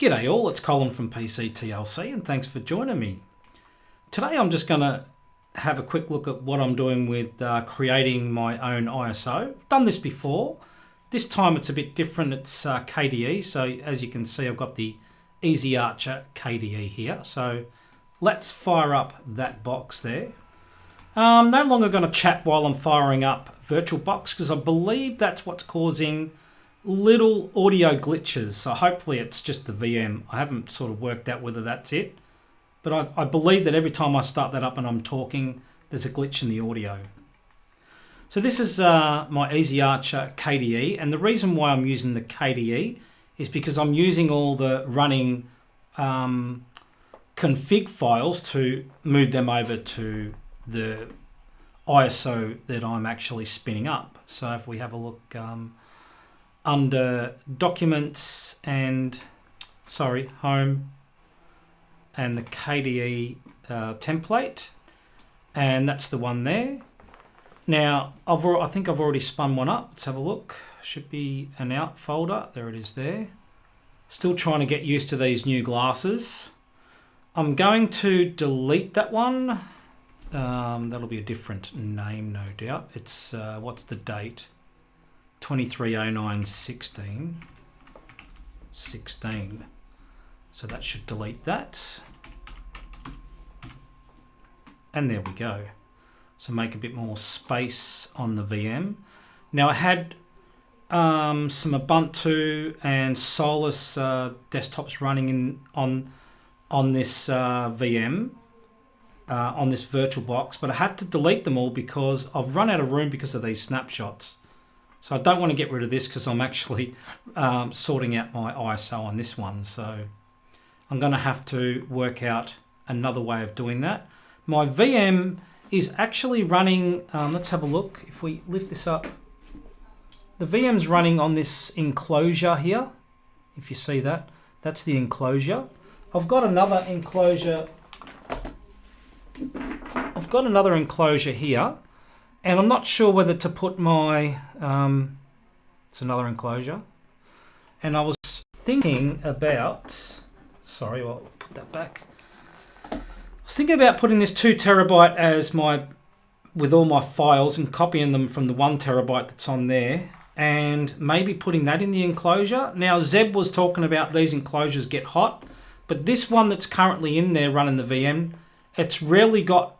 G'day all, it's Colin from PC TLC and thanks for joining me. Today I'm just going to have a quick look at what I'm doing with creating my own ISO. I've done this before. This time it's a bit different, it's KDE, so as you can see I've got the EzArcher KDE here. So let's fire up that box there. I'm no longer going to chat while I'm firing up VirtualBox because I believe that's what's causing little audio glitches. So hopefully it's just the VM. I haven't sort of worked out whether that's it, but I believe that every time I start that up and I'm talking, there's a glitch in the audio. So this is my EzArcher KDE, and the reason why I'm using the KDE is because I'm using all the running config files to move them over to the ISO that I'm actually spinning up. So if we have a look under documents and home and the KDE template, and that's the one there. Now I think I've already spun one up. Let's have a look. Should be an out folder. There it is there. Still trying to get used to these new glasses. I'm going to delete that one. That'll be a different name, no doubt. It's what's the date? 230916. So that should delete that. And there we go. So make a bit more space on the VM. Now I had some Ubuntu and Solus desktops running on this VM. On this VirtualBox, but I had to delete them all because I've run out of room because of these snapshots. So I don't want to get rid of this because I'm actually sorting out my ISO on this one. So I'm going to have to work out another way of doing that. My VM is actually running, let's have a look. If we lift this up, the VM's running on this enclosure here. If you see that, that's the enclosure. I've got another enclosure here, and I'm not sure whether to put my, it's another enclosure, and I was thinking about, I'll put that back. I was thinking about putting this 2 terabyte as with all my files and copying them from the 1 terabyte that's on there, and maybe putting that in the enclosure. Now Zeb was talking about these enclosures get hot, but this one that's currently in there running the VM, it's rarely got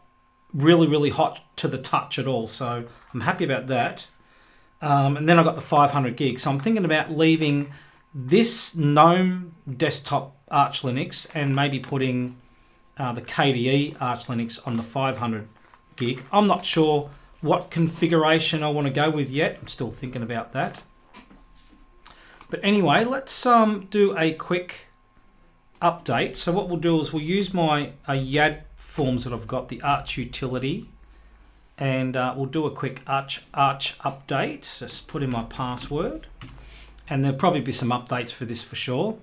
really hot to the touch at all, so I'm happy about that. And then I've got the 500 gig, so I'm thinking about leaving this GNOME desktop Arch Linux and maybe putting the KDE Arch Linux on the 500 gig. I'm not sure what configuration I want to go with yet. I'm still thinking about that. But anyway, let's do a quick update. So what we'll do is we'll use my YAD forms that I've got, the Arch utility, and we'll do a quick Arch update. Just put in my password, and there'll probably be some updates for this for sure,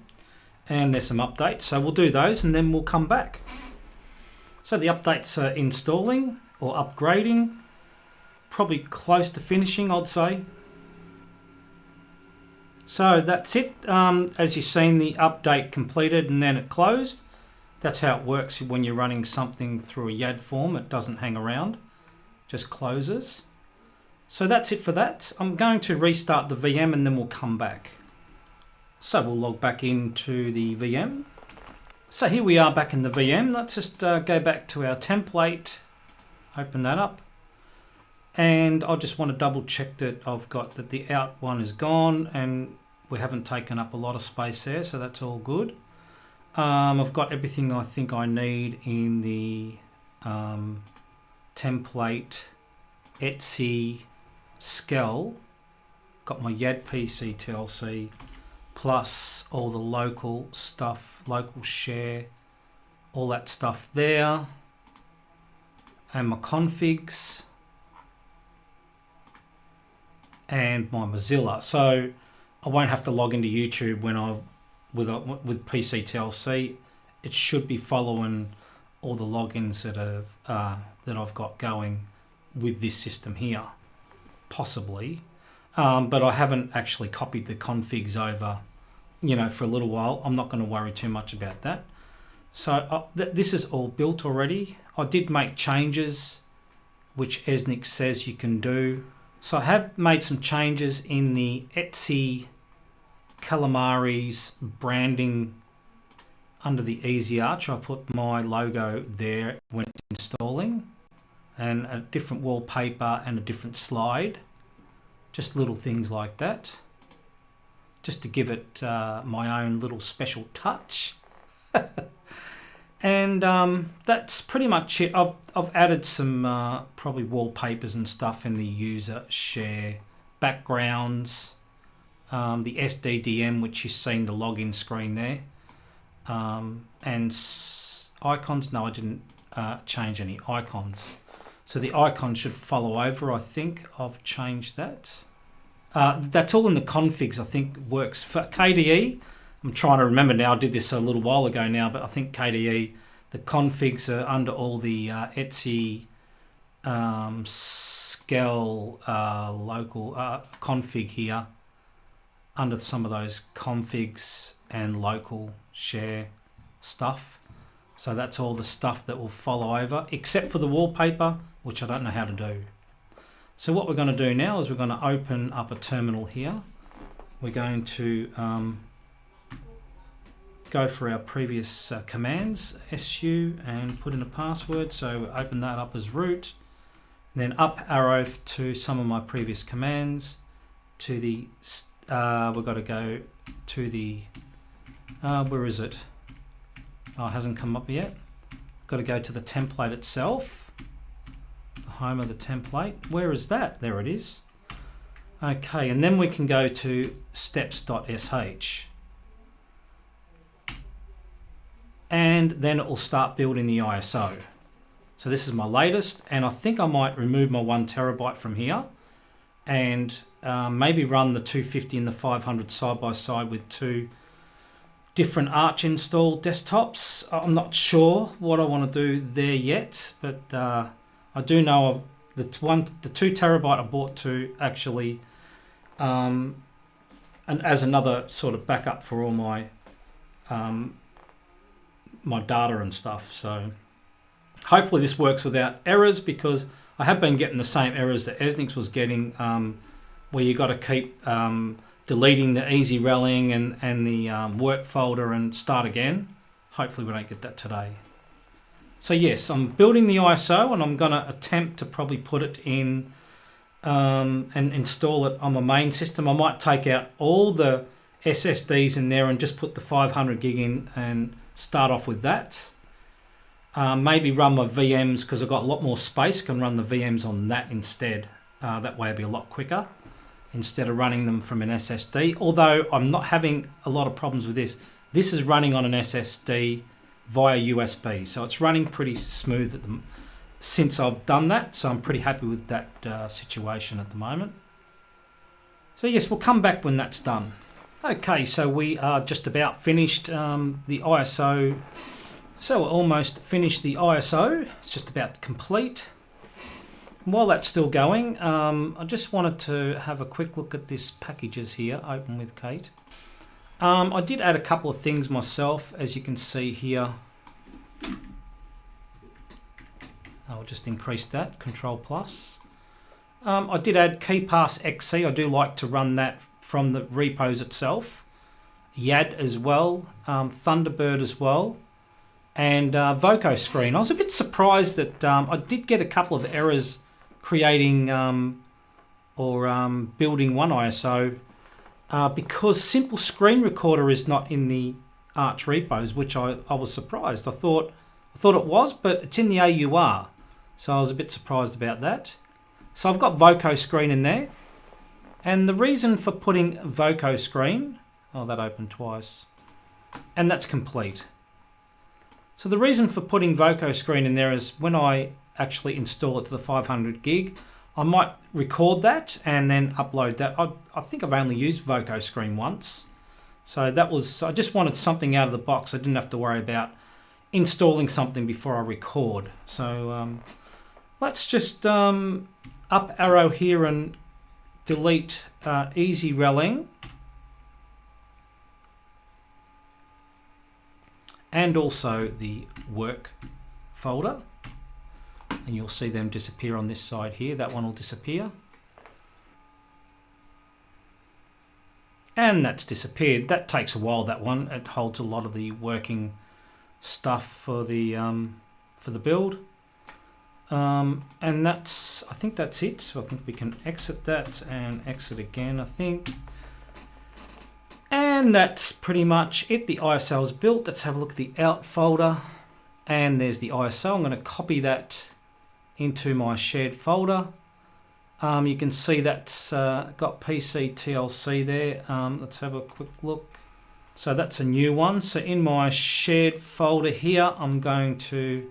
and there's some updates, so we'll do those and then we'll come back. So the updates are installing or upgrading, probably close to finishing, I'd say. So that's it. As you've seen, the update completed and then it closed. That's how it works when you're running something through a YAD form. It doesn't hang around, just closes. So that's it for that. I'm going to restart the VM and then we'll come back. So we'll log back into the VM. So here we are back in the VM. Let's just go back to our template, open that up. And I just want to double check that I've got that the out one is gone and we haven't taken up a lot of space there, so that's all good. I've got everything I think I need in the template Etsy Skell. Got my YAD PC TLC plus all the local stuff, local share, all that stuff there, and my configs and my Mozilla. So I won't have to log into YouTube when with PC TLC. It should be following all the logins that I've got going with this system here, possibly. But I haven't actually copied the configs over you know, for a little while. I'm not going to worry too much about that. So this is all built already. I did make changes, which eznix says you can do. So I have made some changes in the Etsy Calamari's branding under the EzArcher. I put my logo there when installing, and a different wallpaper and a different slide. Just little things like that, just to give it my own little special touch. And that's pretty much it. I've added some probably wallpapers and stuff in the user share backgrounds, the SDDM, which you've seen the login screen there, and icons. No, I didn't change any icons. So the icon should follow over. I think I've changed that. That's all in the configs. I think works for KDE. I'm trying to remember now. I did this a little while ago now, but I think KDE, the configs are under all the Etsy Skell local config here, under some of those configs and local share stuff. So that's all the stuff that will follow over, except for the wallpaper, which I don't know how to do. So what we're going to do now is we're going to open up a terminal here. We're going to go for our previous commands, su, and put in a password. So open that up as root, then up arrow to some of my previous commands, to the, we've got to go to the, where is it? Oh, it hasn't come up yet. Got to go to the template itself, the home of the template. Where is that? There it is. Okay, and then we can go to steps.sh. And then it will start building the ISO. So this is my latest, and I think I might remove my 1 terabyte from here and maybe run the 250 and the 500 side by side with 2 different Arch install desktops. I'm not sure what I want to do there yet, but I do know the 2 terabyte I bought to actually, and as another sort of backup for all my my data and stuff. So hopefully this works without errors, because I have been getting the same errors that eznix was getting, where you got to keep deleting the EzeeRelling and the work folder and start again. Hopefully we don't get that today. So yes, I'm building the ISO, and I'm going to attempt to probably put it in and install it on my main system. I might take out all the SSDs in there and just put the 500 gig in and start off with that. Maybe run my VMs, because I've got a lot more space, can run the VMs on that instead. That way it'll be a lot quicker instead of running them from an SSD. Although I'm not having a lot of problems with this. This is running on an SSD via USB, so it's running pretty smooth at since I've done that. So I'm pretty happy with that situation at the moment. So yes, we'll come back when that's done. Okay, so we are just about finished the ISO. So we're almost finished the ISO. It's just about complete. While that's still going, I just wanted to have a quick look at this packages here, open with Kate. I did add a couple of things myself, as you can see here. I'll just increase that, Control Plus. I did add KeyPass.exe. I do like to run that from the repos itself. YAD as well, Thunderbird as well, and Voco Screen. I was a bit surprised that I did get a couple of errors creating or building one ISO because Simple Screen Recorder is not in the Arch repos, which I was surprised. I thought it was, but it's in the AUR, so I was a bit surprised about that. So I've got Voco Screen in there, and the reason for putting Voco Screen, oh, that opened twice, and that's complete. So the reason for putting Voco Screen in there is when I actually install it to the 500 gig, I might record that and then upload that. I think I've only used Voco Screen once, so that was, I just wanted something out of the box. I didn't have to worry about installing something before I record. So let's just up arrow here and delete EzeeRelling. and also the work folder, and you'll see them disappear on this side here. That one will disappear, and that's disappeared. That takes a while, that one. It holds a lot of the working stuff for the build, and that's, I think that's it. So I think we can exit that and exit again, I think. And that's pretty much it. The ISO is built. Let's have a look at the out folder. And there's the ISO. I'm going to copy that into my shared folder. You can see that's got PC TLC there. Let's have a quick look. So that's a new one. So in my shared folder here, I'm going to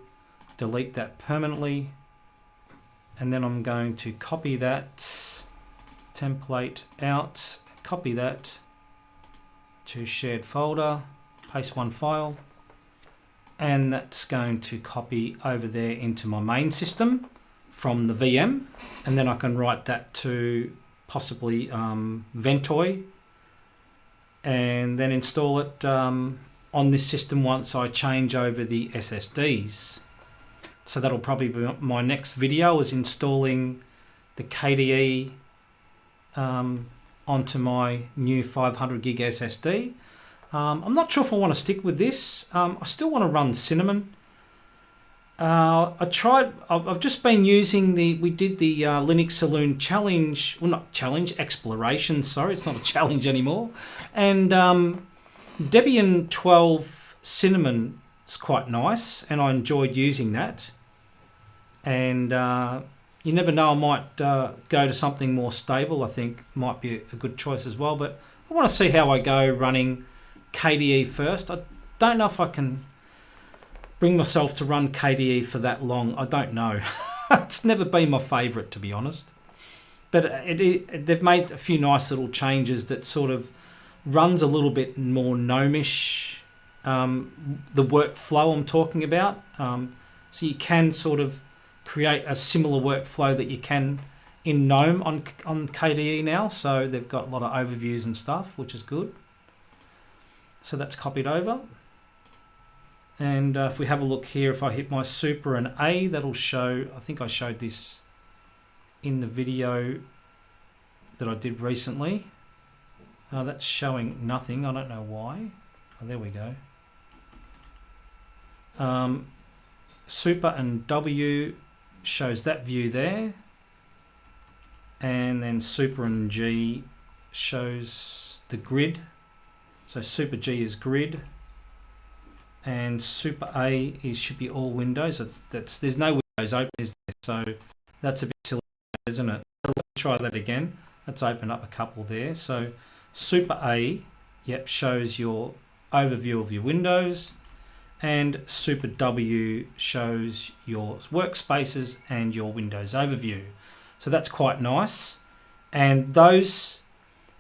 delete that permanently. And then I'm going to copy that template out, copy that to shared folder, paste one file, and that's going to copy over there into my main system from the VM, and then I can write that to possibly Ventoy, and then install it on this system once I change over the SSDs. So that'll probably be my next video, is installing the KDE onto my new 500 gig SSD. I'm not sure if I want to stick with this. I still want to run Cinnamon. I've just been using we did the Linux Saloon challenge, well, not challenge, exploration, sorry, it's not a challenge anymore. And Debian 12 Cinnamon is quite nice, and I enjoyed using that. And you never know, I might go to something more stable. I think might be a good choice as well, but I want to see how I go running KDE first. I don't know if I can bring myself to run KDE for that long. I don't know. It's never been my favorite, to be honest. But they've made a few nice little changes that sort of runs a little bit more gnomish. The workflow I'm talking about. So you can sort of create a similar workflow that you can in GNOME on KDE now. So they've got a lot of overviews and stuff, which is good. So that's copied over. And if we have a look here, if I hit my super and A, that'll show, I think I showed this in the video that I did recently. That's showing nothing. I don't know why. Oh, there we go. Super and W shows that view there. And then super and G shows the grid. So super G is grid, and super A should be all windows. There's no windows open, is there? So that's a bit silly, isn't it? Let's try that again. Let's open up a couple there. So super A, yep, shows your overview of your windows, and super W shows your workspaces and your Windows overview. So that's quite nice, and those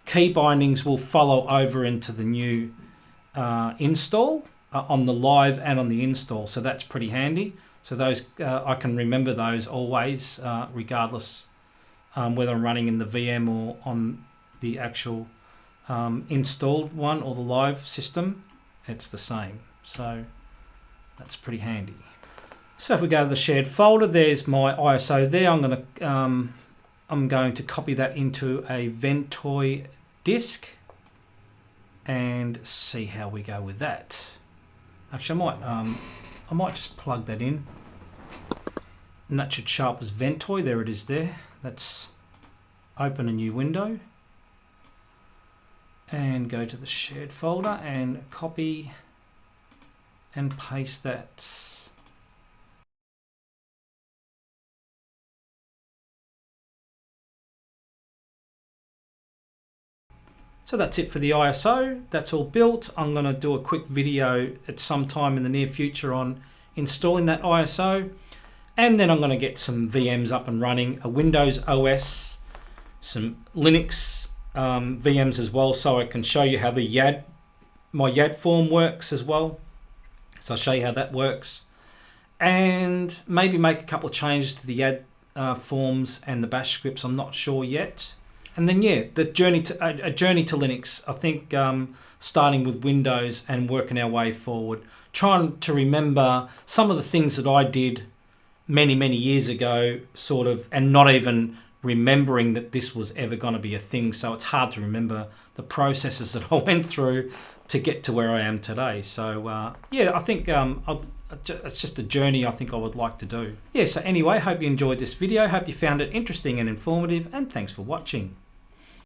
key bindings will follow over into the new install on the live and on the install, so that's pretty handy. So those I can remember those always, regardless whether I'm running in the VM or on the actual installed one or the live system, it's the same. So that's pretty handy. So if we go to the shared folder, there's my ISO there. I'm going to copy that into a Ventoy disk and see how we go with that. Actually, I might just plug that in, and that should show up as Ventoy. There it is there. Let's open a new window and go to the shared folder and copy and paste that. So that's it for the ISO. That's all built. I'm going to do a quick video at some time in the near future on installing that ISO. And then I'm going to get some VMs up and running, a Windows OS, some Linux VMs as well, so I can show you how the my YAD form works as well. So I'll show you how that works. And maybe make a couple of changes to the YAD forms and the bash scripts. I'm not sure yet. And then yeah, the journey to a journey to Linux. I think starting with Windows and working our way forward, trying to remember some of the things that I did many years ago, sort of, and not even remembering that this was ever going to be a thing. So it's hard to remember the processes that I went through to get to where I am today. So yeah, I think it's just a journey I think I would like to do. Yeah, so anyway, hope you enjoyed this video. Hope you found it interesting and informative, and thanks for watching.